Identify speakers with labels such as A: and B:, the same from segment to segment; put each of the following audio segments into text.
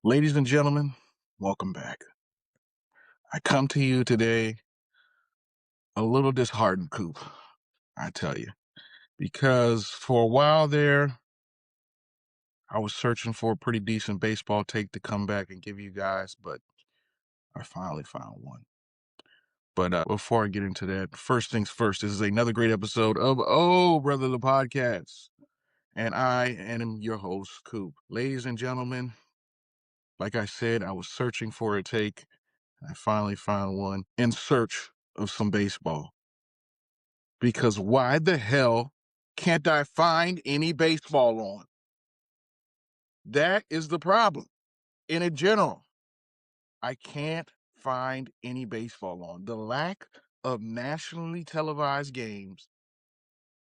A: Ladies and gentlemen, welcome back. I come to you today a little disheartened, Coop, I tell you, because for a while there, I was searching for a pretty decent baseball take to come back and give you guys, but I finally found one. But before I get into that, first things first, this is another great episode of Oh Brother the Podcast. And I am your host, Coop. Ladies and gentlemen, like I said, I was searching for a take. I finally found one in search of some baseball. Because why the hell can't I find any baseball on? That is the problem. In general, I can't find any baseball on. The lack of nationally televised games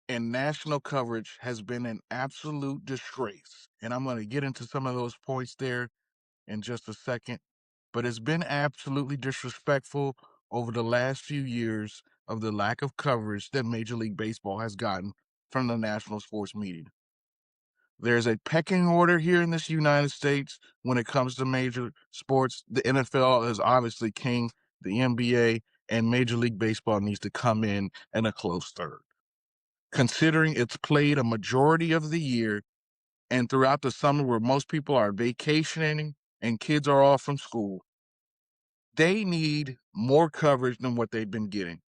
A: and national coverage has been an absolute disgrace. And I'm going to get into some of those points there in just a second. But it's been absolutely disrespectful over the last few years of the lack of coverage that Major League Baseball has gotten from the national sports media. There's a pecking order here in this United States when it comes to major sports. The NFL is obviously king, the NBA, and Major League Baseball needs to come in a close third. Considering it's played a majority of the year and throughout the summer where most people are vacationing and kids are off from school, they need more coverage than what they've been getting.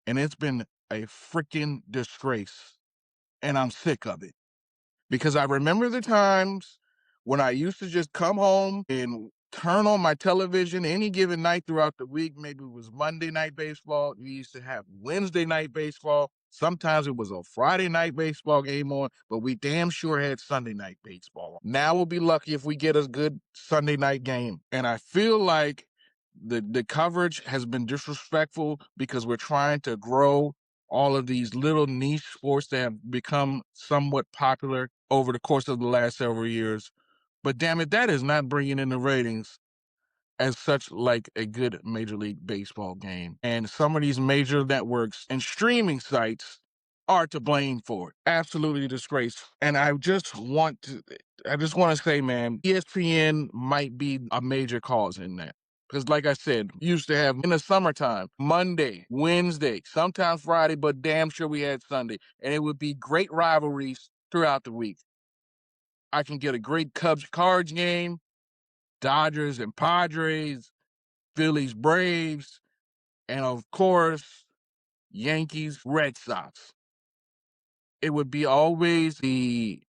A: And it's been a freaking disgrace. And I'm sick of it. Because I remember the times when I used to just come home and turn on my television any given night throughout the week. Maybe it was Monday night baseball. We used to have Wednesday night baseball. Sometimes it was a Friday night baseball game on, but we damn sure had Sunday night baseball on. Now we'll be lucky if we get a good Sunday night game. And I feel like the coverage has been disrespectful because we're trying to grow all of these little niche sports that have become somewhat popular over the course of the last several years. But damn it, that is not bringing in the ratings as such like a good Major League Baseball game. And some of these major networks and streaming sites are to blame for it. Absolutely disgraceful. And I just want to say, man, ESPN might be a major cause in that. Because like I said, we used to have in the summertime, Monday, Wednesday, sometimes Friday, but damn sure we had Sunday. And it would be great rivalries throughout the week. I can get a great Cubs Cards game, Dodgers and Padres, Phillies Braves, and of course, Yankees Red Sox. It would be always the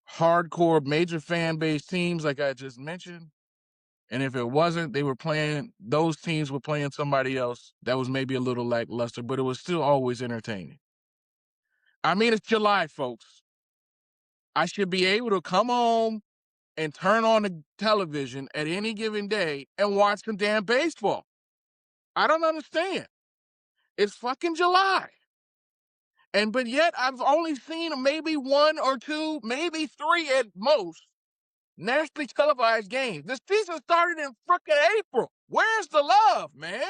A: hardcore major fan base teams like I just mentioned. And if it wasn't, those teams were playing somebody else that was maybe a little lackluster, but it was still always entertaining. I mean, it's July, folks. I should be able to come home and turn on the television at any given day and watch some damn baseball. I don't understand. It's fucking July. But yet I've only seen maybe one or two, maybe three at most nationally televised games. The season started in frickin' April. Where's the love, man?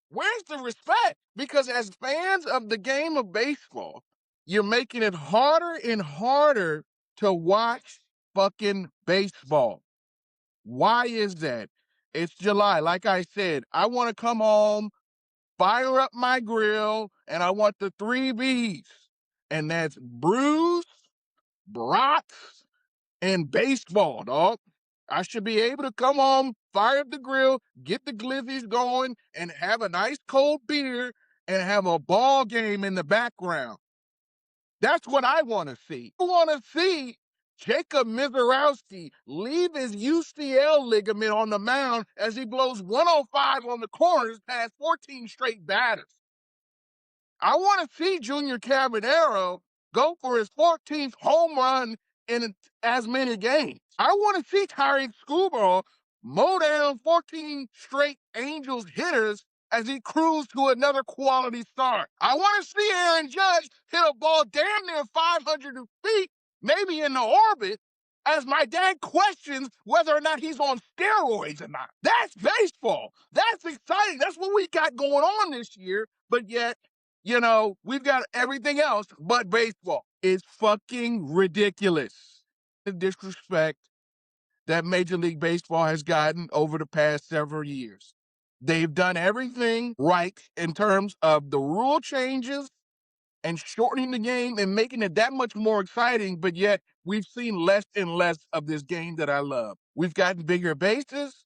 A: Where's the respect? Because as fans of the game of baseball, you're making it harder and harder to watch fucking baseball. Why is that? It's July. Like I said, I want to come home, fire up my grill, and I want the three B's. And that's brews, brats, and baseball, dog. I should be able to come home, fire up the grill, get the glizzies going, and have a nice cold beer and have a ball game in the background. That's what I want to see. I want to see Jacob Mizorowski leave his UCL ligament on the mound as he blows 105 on the corners past 14 straight batters. I want to see Junior Cabanero go for his 14th home run in as many games. I want to see Tyreek Scoober mow down 14 straight Angels hitters as he cruised to another quality start. I want to see Aaron Judge hit a ball damn near 500 feet, maybe in the orbit, as my dad questions whether or not he's on steroids or not. That's baseball. That's exciting. That's what we got going on this year. But yet, we've got everything else but baseball. It's fucking ridiculous. The disrespect that Major League Baseball has gotten over the past several years. They've done everything right in terms of the rule changes and shortening the game and making it that much more exciting, but yet we've seen less and less of this game that I love. We've gotten bigger bases.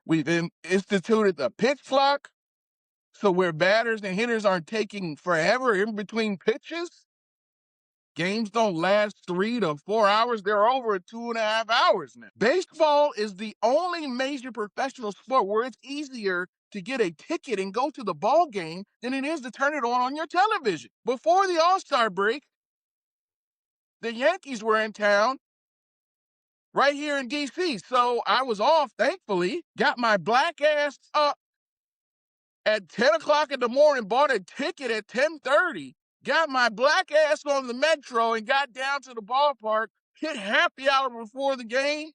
A: We've instituted the pitch clock, so where batters and hitters aren't taking forever in between pitches. Games don't last 3 to 4 hours. They're over 2.5 hours now. Baseball is the only major professional sport where it's easier to get a ticket and go to the ball game than it is to turn it on your television. Before the All-Star break, the Yankees were in town right here in D.C. So I was off, thankfully, got my black ass up at 10 o'clock in the morning, bought a ticket at 10:30, got my black ass on the metro and got down to the ballpark, hit happy hour before the game,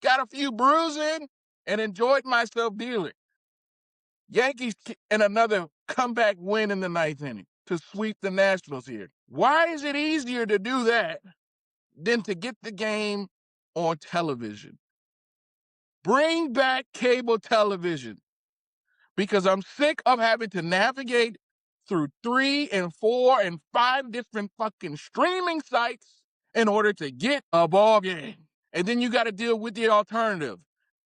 A: got a few brews in, and enjoyed myself dearly. Yankees and another comeback win in the ninth inning to sweep the Nationals here. Why is it easier to do that than to get the game on television? Bring back cable television, because I'm sick of having to navigate through 3 and 4 and 5 different fucking streaming sites in order to get a ball game. And then you got to deal with the alternative.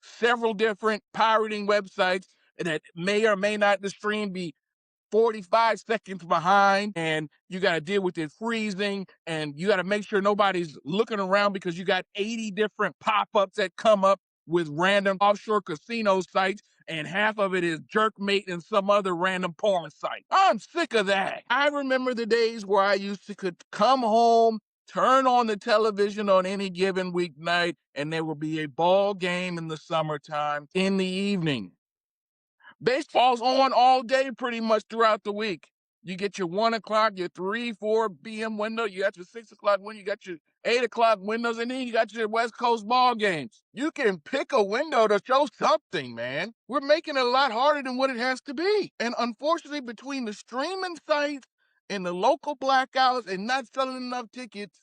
A: Several different pirating websites that may or may not the stream be 45 seconds behind, and you got to deal with it freezing, and you got to make sure nobody's looking around because you got 80 different pop-ups that come up with random offshore casino sites, and half of it is Jerkmate and some other random porn site. I'm sick of that. I remember the days where I used to could come home, turn on the television on any given weeknight, and there would be a ball game in the summertime in the evening. Baseball's on all day pretty much throughout the week. You get your 1 o'clock, your 3, 4 p.m. window, you got your 6 o'clock window, you got your 8 o'clock windows, and then you got your West Coast ball games. You can pick a window to show something, man. We're making it a lot harder than what it has to be. And unfortunately, between the streaming sites and the local blackouts and not selling enough tickets,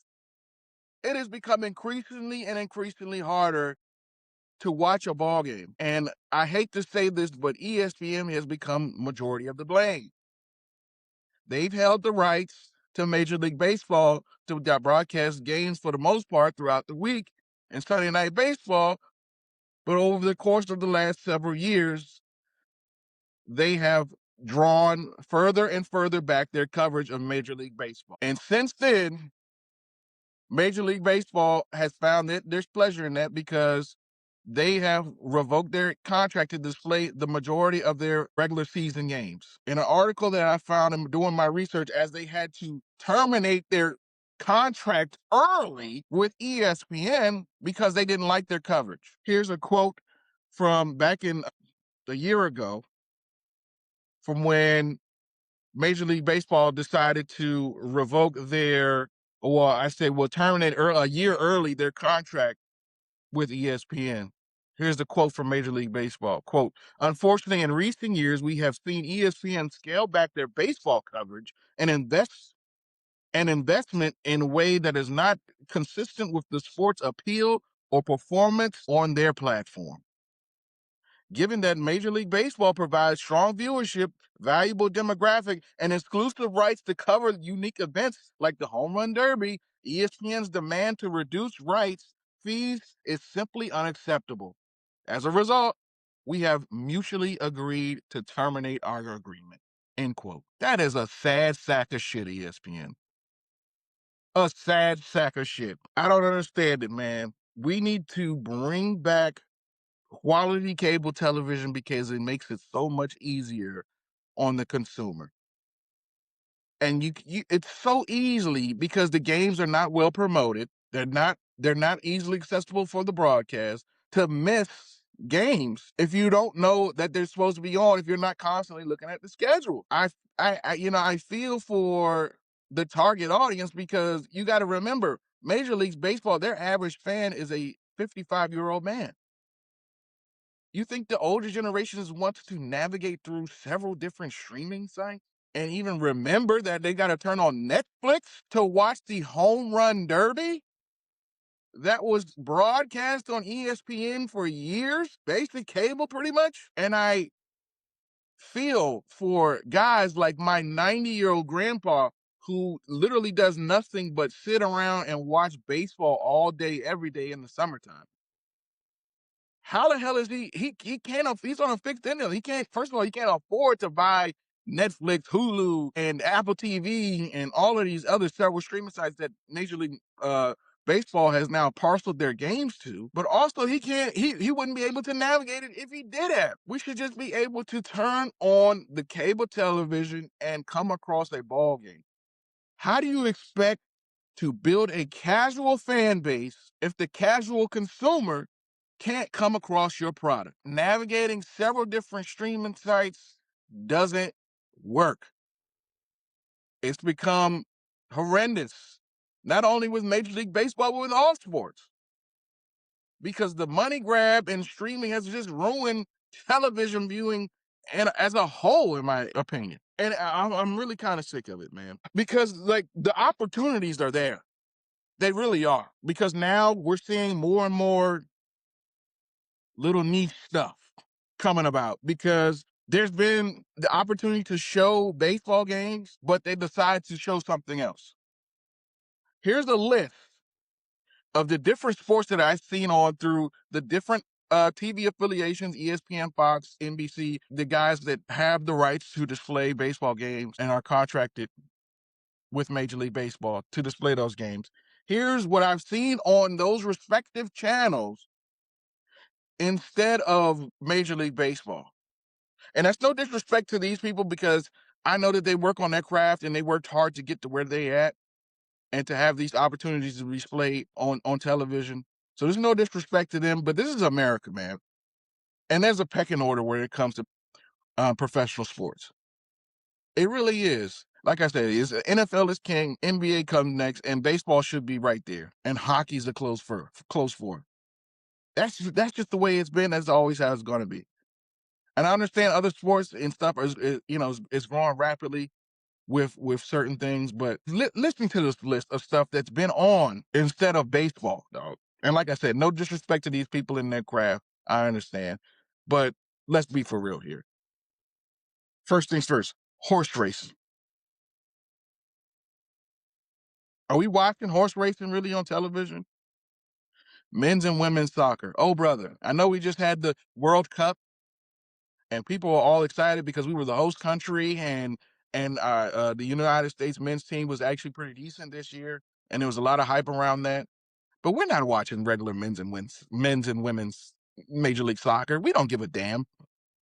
A: it has become increasingly and increasingly harder to watch a ball game. And I hate to say this, but ESPN has become majority of the blame. They've held the rights to Major League Baseball to broadcast games for the most part throughout the week and Sunday Night Baseball. But over the course of the last several years, they have drawn further and further back their coverage of Major League Baseball. And since then, Major League Baseball has found that there's pleasure in that because they have revoked their contract to display the majority of their regular season games. In an article that I found in doing my research, as they had to terminate their contract early with ESPN because they didn't like their coverage. Here's a quote from back in a year ago from when Major League Baseball decided to revoke terminate a year early their contract with ESPN. Here's the quote from Major League Baseball. Quote, "Unfortunately, in recent years, we have seen ESPN scale back their baseball coverage and invest an investment in a way that is not consistent with the sport's appeal or performance on their platform. Given that Major League Baseball provides strong viewership, valuable demographic, and exclusive rights to cover unique events like the Home Run Derby, ESPN's demand to reduce rights fees is simply unacceptable. As a result, we have mutually agreed to terminate our agreement." End quote. That is a sad sack of shit, ESPN. A sad sack of shit. I don't understand it, man. We need to bring back quality cable television because it makes it so much easier on the consumer. And it's so easily because the games are not well promoted. They're not easily accessible for the broadcast to miss games if you don't know that they're supposed to be on, if you're not constantly looking at the schedule. I feel for the target audience because you got to remember Major League Baseball, their average fan is a 55-year-old man. You think the older generations wants to navigate through several different streaming sites and even remember that they got to turn on Netflix to watch the Home Run Derby? that was broadcast on ESPN for years, basic cable pretty much. And I feel for guys like my 90-year-old grandpa who literally does nothing but sit around and watch baseball all day, every day in the summertime. How the hell is he can't, he's on a fixed income. He can't, first of all, he can't afford to buy Netflix, Hulu, and Apple TV, and all of these other several streaming sites that Major League Baseball has now parceled their games to. But also, he wouldn't be able to navigate it if he did have. We should just be able to turn on the cable television and come across a ball game. How do you expect to build a casual fan base if the casual consumer can't come across your product? Navigating several different streaming sites doesn't work. It's become horrendous, not only with Major League Baseball, but with all sports, because the money grab in streaming has just ruined television viewing and as a whole, in my opinion. And I'm really kind of sick of it, man, because like the opportunities are there. They really are, because now we're seeing more and more little niche stuff coming about, because there's been the opportunity to show baseball games, but they decide to show something else. Here's a list of the different sports that I've seen on through the different TV affiliations, ESPN, Fox, NBC, the guys that have the rights to display baseball games and are contracted with Major League Baseball to display those games. Here's what I've seen on those respective channels instead of Major League Baseball. And that's no disrespect to these people, because I know that they work on their craft and they worked hard to get to where they at and to have these opportunities to display on television. So there's no disrespect to them, but this is America, man. And there's a pecking order when it comes to professional sports. It really is. Like I said, NFL is king, NBA comes next, and baseball should be right there. And hockey's a close fourth. That's just the way it's been. That's always how it's going to be. And I understand other sports and stuff is growing rapidly with certain things, but listening to this list of stuff that's been on instead of baseball, dog. And like I said, no disrespect to these people in their craft. I understand, but let's be for real here. First things first, horse racing. Are we watching horse racing really on television? Men's and women's soccer. Oh, brother, I know we just had the World Cup and people are all excited because we were the host country, and the United States men's team was actually pretty decent this year, and there was a lot of hype around that. But we're not watching regular men's and women's Major League Soccer. We don't give a damn.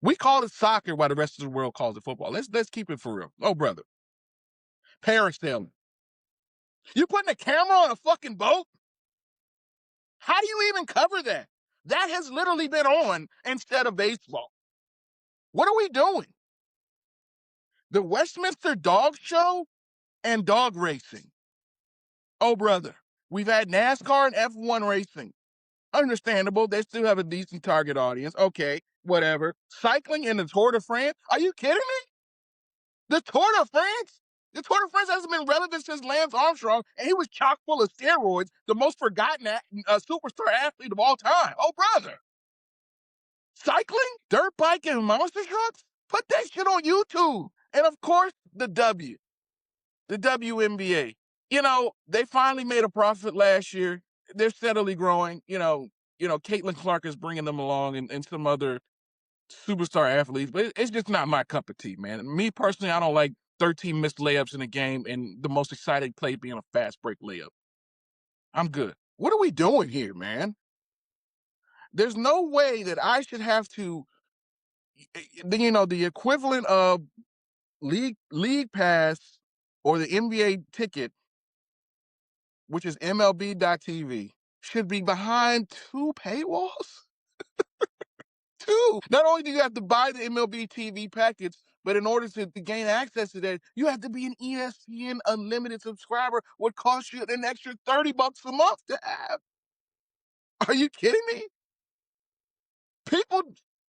A: We call it soccer while the rest of the world calls it football. Let's keep it for real. Oh, brother, parasailing. You putting a camera on a fucking boat? How do you even cover that? That has literally been on instead of baseball. What are we doing? The Westminster Dog Show and dog racing. Oh, brother, we've had NASCAR and F1 racing. Understandable. They still have a decent target audience. Okay, whatever. Cycling in the Tour de France? Are you kidding me? The Tour de France? The Tour de France hasn't been relevant since Lance Armstrong, and he was chock full of steroids, the most forgotten superstar athlete of all time. Oh, brother. Cycling, dirt bike, and monster trucks? Put that shit on YouTube. And of course, the WNBA. They finally made a profit last year. They're steadily growing. Caitlin Clark is bringing them along, and some other superstar athletes, but it's just not my cup of tea, man. Me personally, I don't like 13 missed layups in a game and the most exciting play being a fast break layup. I'm good. What are we doing here, man? There's no way that I should have to, the equivalent of league pass or the NBA ticket, which is MLB.TV, should be behind two paywalls? Two. Not only do you have to buy the MLB TV package, but in order to gain access to that, you have to be an ESPN Unlimited subscriber, would cost you an extra $30 a month to have. Are you kidding me? People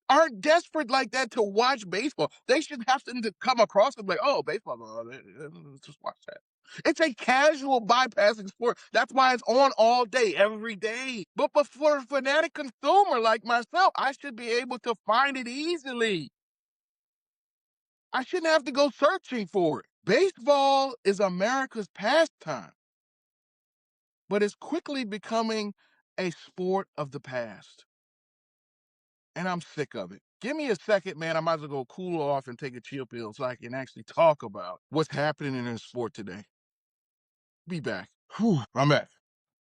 A: aren't desperate like that to watch baseball. They should have to come across and be like, oh, baseball, let's just watch that. It's a casual bypassing sport. That's why it's on all day, every day. But for a fanatic consumer like myself, I should be able to find it easily. I shouldn't have to go searching for it. Baseball is America's pastime, but it's quickly becoming a sport of the past. And I'm sick of it. Give me a second, man. I might as well go cool off and take a chill pill so I can actually talk about what's happening in the sport today. Be back. Whew, I'm back.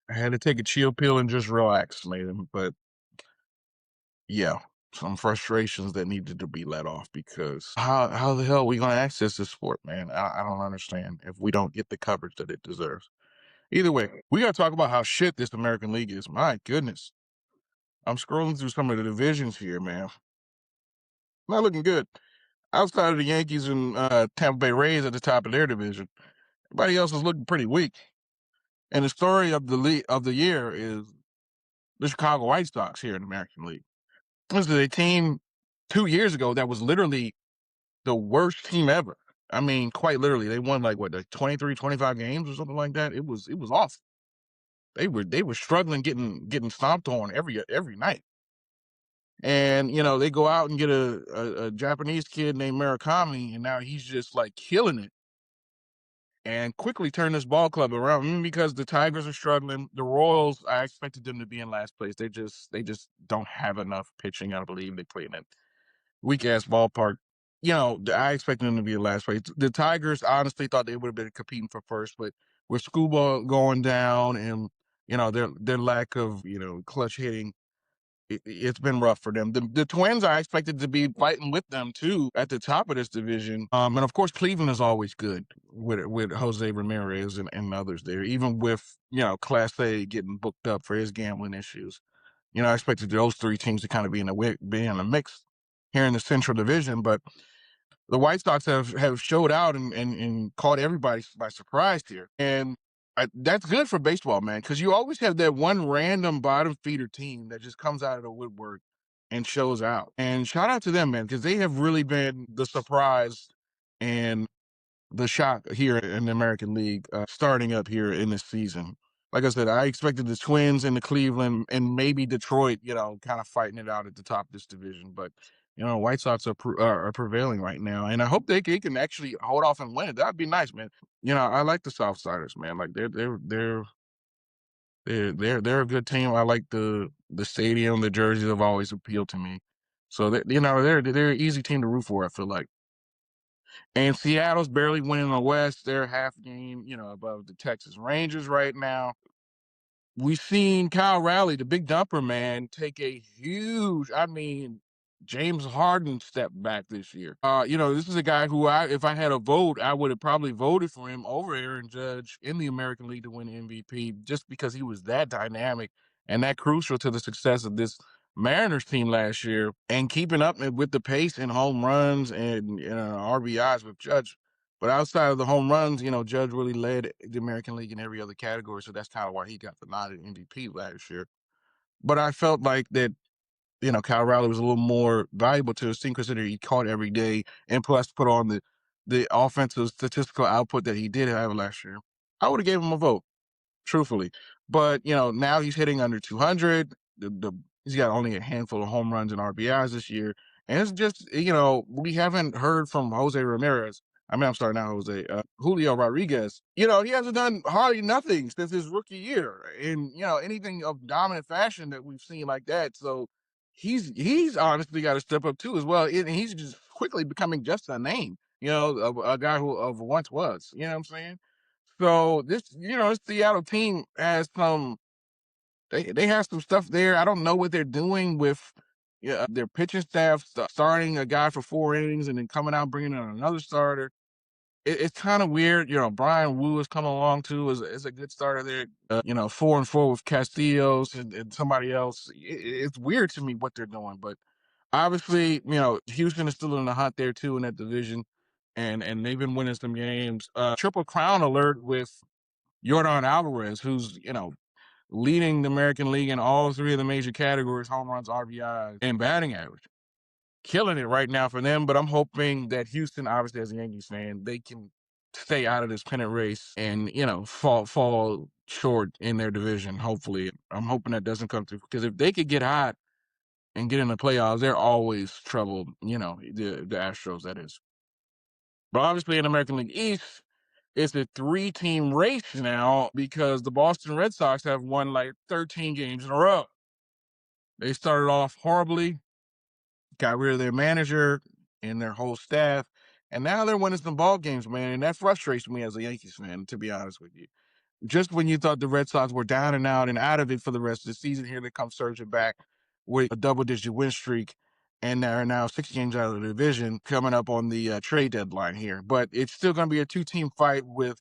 A: I had to take a chill pill and just relax, man. But yeah, some frustrations that needed to be let off because how the hell are we gonna access this sport, man? I don't understand if we don't get the coverage that it deserves. Either way, we gotta talk about how shit this American League is. My goodness. I'm scrolling through some of the divisions here, man. Not looking good. Outside of the Yankees and Tampa Bay Rays at the top of their division, everybody else is looking pretty weak. And the story of the year is the Chicago White Sox here in the American League. This is a team 2 years ago that was literally the worst team ever. I mean, quite literally, they won like what, like 23, 25 games or something like that. It was awful. They were struggling getting stomped on every night. And they go out and get a Japanese kid named Murakami, and now he's just like killing it and quickly turn this ball club around. Because the Tigers are struggling. The Royals, I expected them to be in last place. They just don't have enough pitching. I believe they play in that weak ass ballpark. I expected them to be in last place. The Tigers honestly thought they would have been competing for first, but with Scuba going down and their lack of clutch hitting, it's been rough for them. The Twins I expected to be fighting with them too at the top of this division. And of course Cleveland is always good with Jose Ramirez and others there, even with Class A getting booked up for his gambling issues. I expected those three teams to kind of be in the mix here in the Central Division, but the White Sox have showed out and caught everybody by surprise here. And that's good for baseball, man, because you always have that one random bottom feeder team that just comes out of the woodwork and shows out. And shout out to them, man, because they have really been the surprise and the shock here in the American League starting up here in this season. Like I said, I expected the Twins and the Cleveland and maybe Detroit, kind of fighting it out at the top of this division. But White Sox are prevailing right now, and I hope they can actually hold off and win it. That'd be nice, man. I like the Southsiders, man. Like they're a good team. I like the stadium, the jerseys have always appealed to me. So they're an easy team to root for. I feel like. And Seattle's barely winning the West. They're half game, above the Texas Rangers right now. We've seen Kyle Raleigh, the big dumper man, take a huge, James Harden step back this year. This is a guy who if I had a vote, I would have probably voted for him over Aaron Judge in the American League to win MVP just because he was that dynamic and that crucial to the success of this Mariners team last year and keeping up with the pace and home runs and RBIs with Judge. But outside of the home runs, Judge really led the American League in every other category. So that's kind of why he got the nod at MVP last year. But I felt like that, Kyle Raleigh was a little more valuable to his team considering he caught every day and plus put on the offensive statistical output that he did have last year. I would have gave him a vote, truthfully. But, now he's hitting under 200. He's got only a handful of home runs and RBIs this year. And it's just, we haven't heard from Jose Ramirez. I'm sorry, not Jose. Julio Rodriguez. He hasn't done hardly nothing since his rookie year, and anything of dominant fashion that we've seen like that. So he's honestly got to step up too as well. And he's just quickly becoming just a name. A guy who of once was. You know what I'm saying? So this Seattle team has they have some stuff there. I don't know what they're doing with their pitching staff, starting a guy for 4 innings and then coming out bringing in another starter. It's kind of weird. Brian Wu has come along too as a good starter there. 4-4 with Castillos and somebody else. It's weird to me what they're doing, but obviously, Houston is still in the hunt there too in that division, and they've been winning some games. Triple Crown alert with Yordan Alvarez, who's leading the American League in all three of the major categories: home runs, RBIs, and batting average. Killing it right now for them, but I'm hoping that Houston, obviously as a Yankees fan, they can stay out of this pennant race and, fall short in their division. Hopefully, I'm hoping that doesn't come through, because if they could get hot and get in the playoffs, they're always trouble. The Astros, that is. But obviously, in American League East, it's a three-team race now because the Boston Red Sox have won like 13 games in a row. They started off horribly, got rid of their manager and their whole staff, and now they're winning some ball games, man. And that frustrates me as a Yankees fan, to be honest with you. Just when you thought the Red Sox were down and out of it for the rest of the season, here they come surging back with a double-digit win streak, and they're now 6 games out of the division, coming up on the trade deadline here. But it's still going to be a two-team fight with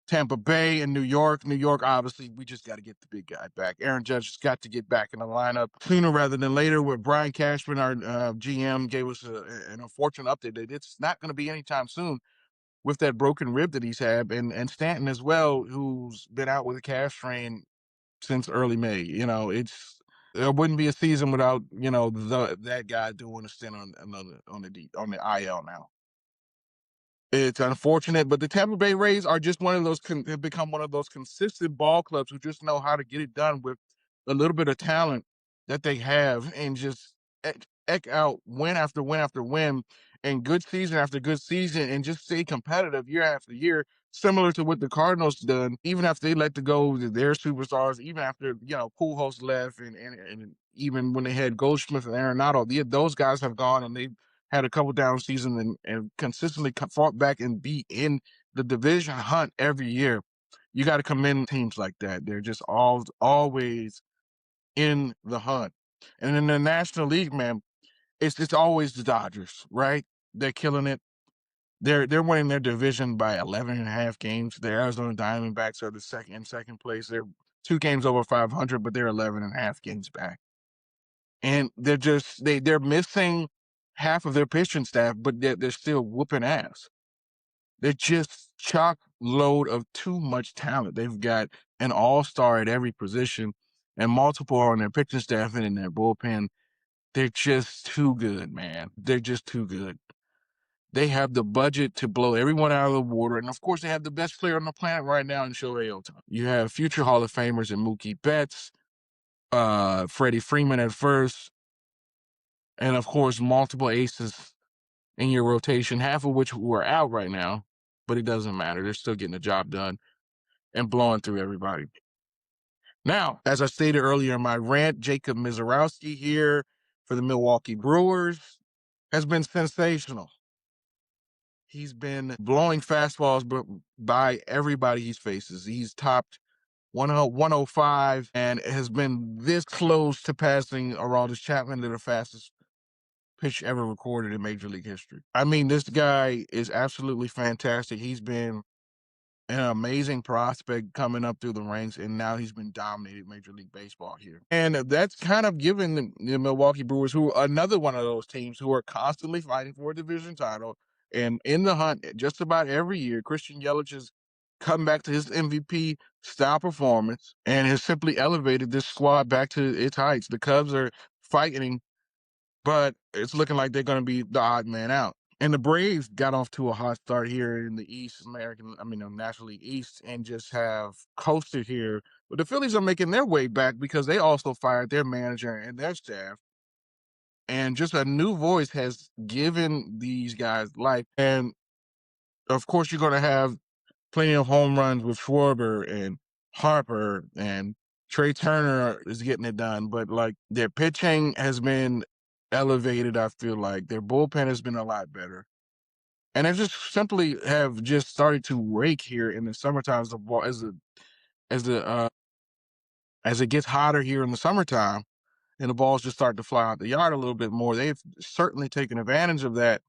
A: Tampa Bay and New York. New York, obviously, we just got to get the big guy back. Aaron Judge has got to get back in the lineup sooner rather than later. Where Brian Cashman, our GM, gave us an unfortunate update that it's not going to be anytime soon with that broken rib that he's had, and Stanton as well, who's been out with a calf strain since early May. There wouldn't be a season without that guy doing a stint on the IL now. It's unfortunate, but the Tampa Bay Rays are just one of those have become one of those consistent ball clubs who just know how to get it done with a little bit of talent that they have, and just ek out win after win after win, and good season after good season, and just stay competitive year after year, similar to what the Cardinals done, even after they let go of their superstars, even after Pujols left, and even when they had Goldschmidt and Arenado, those guys have gone, and they had a couple down seasons, and consistently fought back and be in the division hunt every year. You got to commend teams like that. They're just always in the hunt. And in the National League, man, it's always the Dodgers, right? They're killing it. They're winning their division by 11 and a half games. The Arizona Diamondbacks are the second place. They're 2 games over 500, but they're 11 and a half games back. And they're missing half of their pitching staff, but they're still whooping ass. They're just chock load of too much talent. They've got an all-star at every position and multiple on their pitching staff and in their bullpen. They're just too good, man. They're just too good. They have the budget to blow everyone out of the water. And of course, they have the best player on the planet right now in Shohei Ohtani. You have future Hall of Famers in Mookie Betts, Freddie Freeman at first, and of course, multiple aces in your rotation, half of which were out right now, but it doesn't matter. They're still getting the job done and blowing through everybody. Now, as I stated earlier in my rant, Jacob Mizorowski here for the Milwaukee Brewers has been sensational. He's been blowing fastballs by everybody he faces. He's topped 105 and has been this close to passing Aroldis Chapman to the fastest pitch ever recorded in Major League history. I mean, this guy is absolutely fantastic. He's been an amazing prospect coming up through the ranks, and now he's been dominating Major League Baseball here. And that's kind of given the Milwaukee Brewers, who are another one of those teams who are constantly fighting for a division title and in the hunt just about every year. Christian Yelich has come back to his MVP style performance and has simply elevated this squad back to its heights. The Cubs are fighting, but it's looking like they're going to be the odd man out. And the Braves got off to a hot start here in the National League East, and just have coasted here. But the Phillies are making their way back because they also fired their manager and their staff. And just a new voice has given these guys life. And of course, you're going to have plenty of home runs with Schwarber and Harper, and Trey Turner is getting it done. But like, their pitching has been elevated. I feel like their bullpen has been a lot better. And they just simply have just started to rake here in the summertime as the ball as the as it gets hotter here in the summertime, and the balls just start to fly out the yard a little bit more. They've certainly taken advantage of that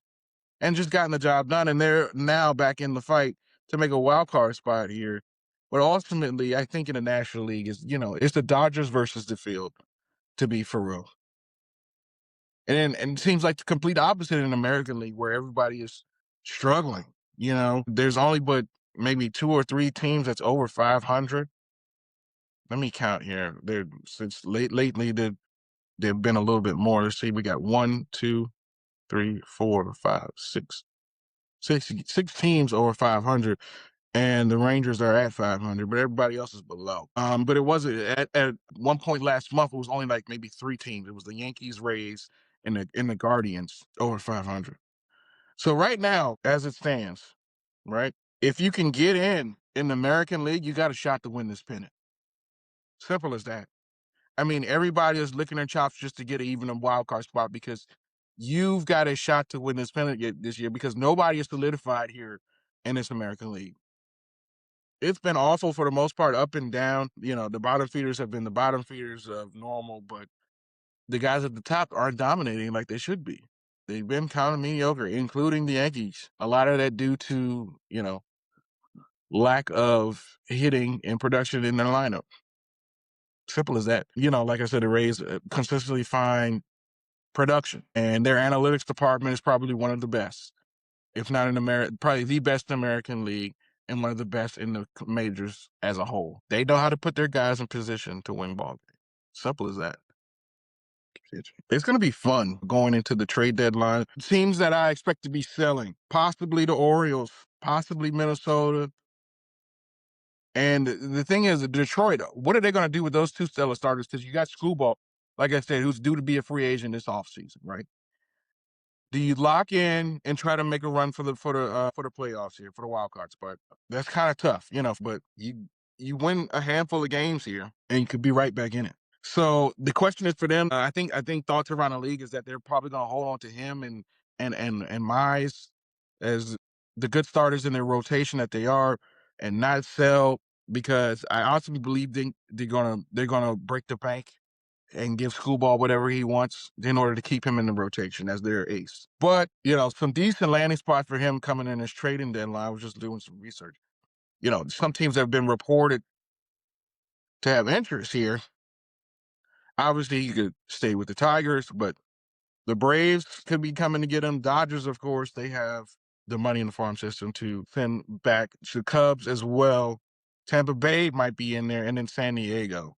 A: and just gotten the job done. And they're now back in the fight to make a wild card spot here. But ultimately, I think in the National League it's the Dodgers versus the field, to be for real. And it seems like the complete opposite in the American League, where everybody is struggling. There's only but maybe 2 or 3 teams that's over 500. Let me count here. Since lately there've been a little bit more. Let's see, we got 1, 2, 3, 4, 5, 6, Six teams over 500, and the Rangers are at 500, but everybody else is below. But it wasn't at one point last month. It was only like maybe three teams. It was the Yankees, Rays, and the Guardians over 500. So right now, as it stands, right, if you can get in the American League, you got a shot to win this pennant. Simple as that. I mean, everybody is licking their chops just to get even a wild card spot because you've got a shot to win this pennant this year because nobody is solidified here in this American League. It's been awful for the most part, up and down. You know, the bottom feeders have been the bottom feeders of normal, but the guys at the top aren't dominating like they should be. They've been kind of mediocre, including the Yankees. A lot of that due to, lack of hitting and production in their lineup. Simple as that. Like I said, the Rays consistently find production, and their analytics department is probably one of the best, if not in America, probably the best in the American League and one of the best in the majors as a whole. They know how to put their guys in position to win ball games. Simple as that. It's going to be fun going into the trade deadline. Teams that I expect to be selling, possibly the Orioles, possibly Minnesota. And the thing is, Detroit, what are they going to do with those two stellar starters? Because you got Screwball, like I said, who's due to be a free agent this offseason, right? Do you lock in and try to make a run for the playoffs here, for the wild card spot? That's kind of tough, but you win a handful of games here and you could be right back in it. So the question is for them. I think thoughts around the league is that they're probably going to hold on to him and Mize as the good starters in their rotation that they are, and not sell because I honestly believe they're gonna break the bank and give Schoolball whatever he wants in order to keep him in the rotation as their ace. But, some decent landing spots for him coming in his trading deadline. I was just doing some research. Some teams have been reported to have interest here. Obviously, he could stay with the Tigers, but the Braves could be coming to get him. Dodgers, of course, they have the money in the farm system to send back to Cubs as well. Tampa Bay might be in there, and then San Diego.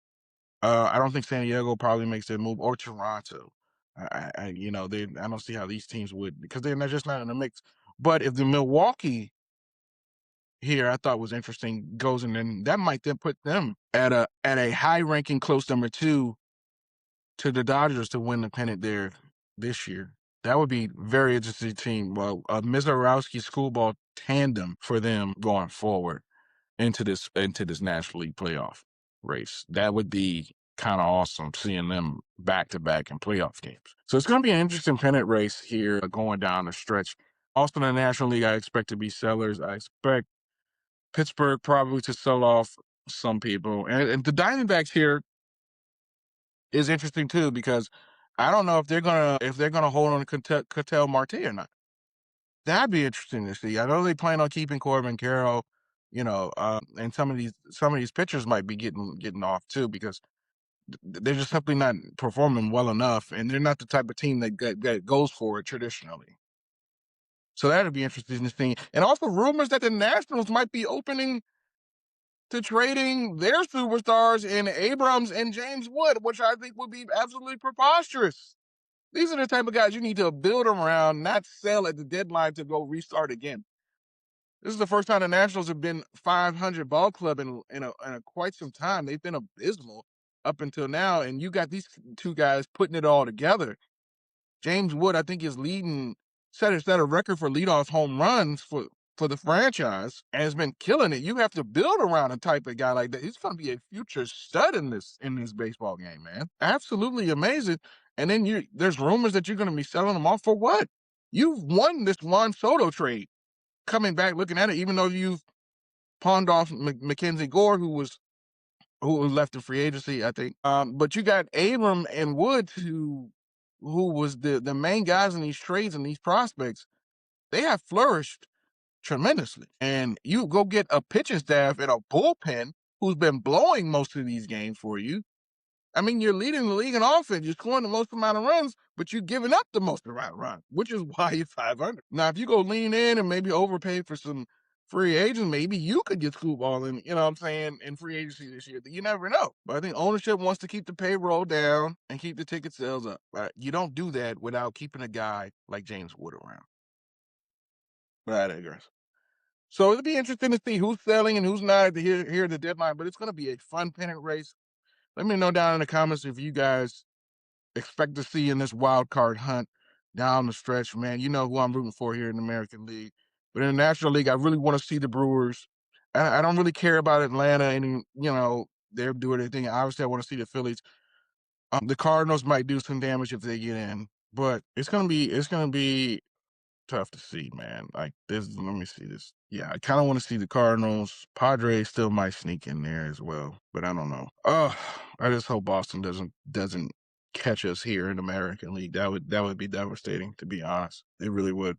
A: I don't think San Diego probably makes their move, or Toronto. I don't see how these teams would, because they're just not in the mix. But if the Milwaukee here, I thought was interesting, goes in, then that might then put them at a high ranking close number 2 to the Dodgers to win the pennant there this year. That would be very interesting team. Well, a Mizorowski Schoolball tandem for them going forward into this National League playoff race. That would be kind of awesome, seeing them back to back in playoff games. So it's going to be an interesting pennant race here going down the stretch. Also in the National League, I expect to be sellers. I expect Pittsburgh probably to sell off some people, and the Diamondbacks here is interesting too, because I don't know if they're gonna hold on to Ketel Marte or not. That'd be interesting to see. I know they plan on keeping Corbin Carroll, and some of these pitchers might be getting off too, because they're just simply not performing well enough, and they're not the type of team that goes for it traditionally. So that'd be interesting to see. And also rumors that the Nationals might be opening to trading their superstars in Abrams and James Wood, which I think would be absolutely preposterous. These are the type of guys you need to build around, not sell at the deadline to go restart again. This is the first time the Nationals have been 500 ball club in quite some time. They've been abysmal up until now, and you got these two guys putting it all together. James Wood, I think, is set a record for leadoff home runs for the franchise, and has been killing it. You have to build around a type of guy like that. He's going to be a future stud in this baseball game, man. Absolutely amazing. And then there's rumors that you're going to be selling them off for what? You've won this Juan Soto trade. Coming back, looking at it, even though you've pawned off Mackenzie Gore, who left in free agency, I think. But you got Abram and Woods, who was the main guys in these trades and these prospects. They have flourished tremendously. And you go get a pitching staff and a bullpen who's been blowing most of these games for you. I mean, you're leading the league in offense. You're scoring the most amount of runs, but you're giving up the most amount of runs, which is why you're 500. Now, if you go lean in and maybe overpay for some free agents, maybe you could get Scoopball in, in free agency this year. You never know. But I think ownership wants to keep the payroll down and keep the ticket sales up. Right? You don't do that without keeping a guy like James Wood around. But I digress. So it'll be interesting to see who's selling and who's not here at the deadline. But it's going to be a fun pennant race. Let me know down in the comments if you guys expect to see in this wild card hunt down the stretch, man. You know who I'm rooting for here in the American League. But in the National League, I really want to see the Brewers. I don't really care about Atlanta and, they're doing their thing. Obviously, I want to see the Phillies. The Cardinals might do some damage if they get in, but it's gonna be tough to see, man. Like this, let me see this. Yeah, I kind of want to see the Cardinals. Padres still might sneak in there as well, but I don't know. Oh, I just hope Boston doesn't catch us here in the American League. That would be devastating, to be honest. It really would.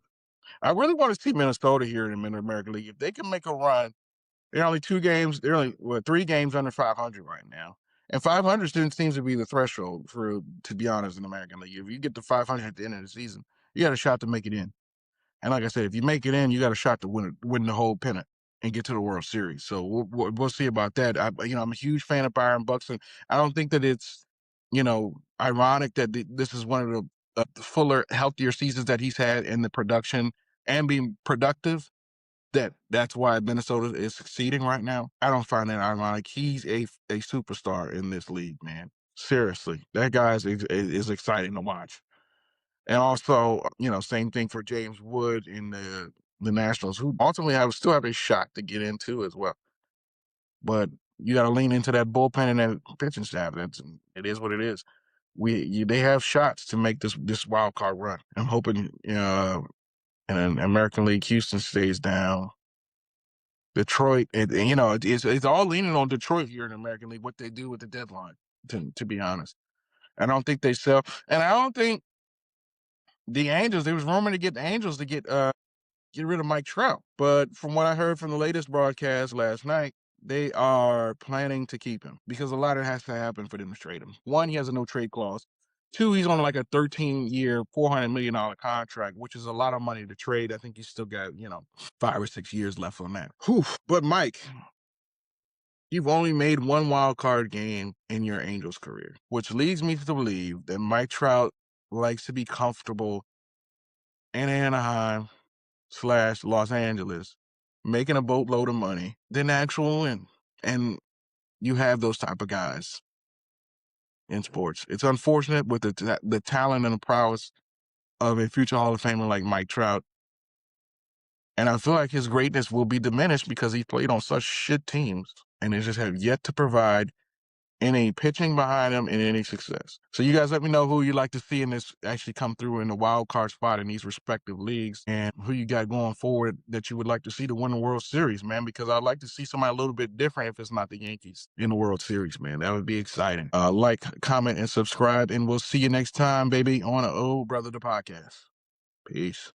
A: I really want to see Minnesota here in the American League. If they can make a run, they're only 2 games. They're only 3 games under 500 right now. And 500 seems to be the threshold for, to be honest, in the American League. If you get to 500 at the end of the season, you got a shot to make it in. And like I said, if you make it in, you got a shot to win the whole pennant and get to the World Series. So we'll see about that. I'm a huge fan of Byron Buxton. I don't think that it's ironic that this is one of the fuller, healthier seasons that he's had in the production and being productive. That's why Minnesota is succeeding right now. I don't find that ironic. He's a superstar in this league, man. Seriously, that guy is exciting to watch. And also, same thing for James Wood in the Nationals, who ultimately still have a shot to get into as well. But you got to lean into that bullpen and that pitching staff. It is what it is. They have shots to make this wild card run. I'm hoping, in American League, Houston stays down. Detroit, it's all leaning on Detroit here in the American League. What they do with the deadline, to be honest, I don't think they sell, and I don't think the Angels. There was rumored to get the Angels to get rid of Mike Trout. But from what I heard from the latest broadcast last night, they are planning to keep him because a lot of it has to happen for them to trade him. One, he has a no trade clause. Two, he's on like a 13-year, $400 million contract, which is a lot of money to trade. I think he's still got, 5 or 6 years left on that. Whew. But Mike, you've only made one wild card game in your Angels career, which leads me to believe that Mike Trout likes to be comfortable in Anaheim / Los Angeles, making a boatload of money than the actual win. And you have those type of guys in sports. It's unfortunate with the talent and the prowess of a future Hall of Famer like Mike Trout. And I feel like his greatness will be diminished because he played on such shit teams and they just have yet to provide any pitching behind him and any success. So you guys let me know who you'd like to see in this actually come through in the wild card spot in these respective leagues and who you got going forward that you would like to see to win the World Series, man, because I'd like to see somebody a little bit different if it's not the Yankees in the World Series, man. That would be exciting. Like, comment, and subscribe, and we'll see you next time, baby, on Oh Brother the Podcast. Peace.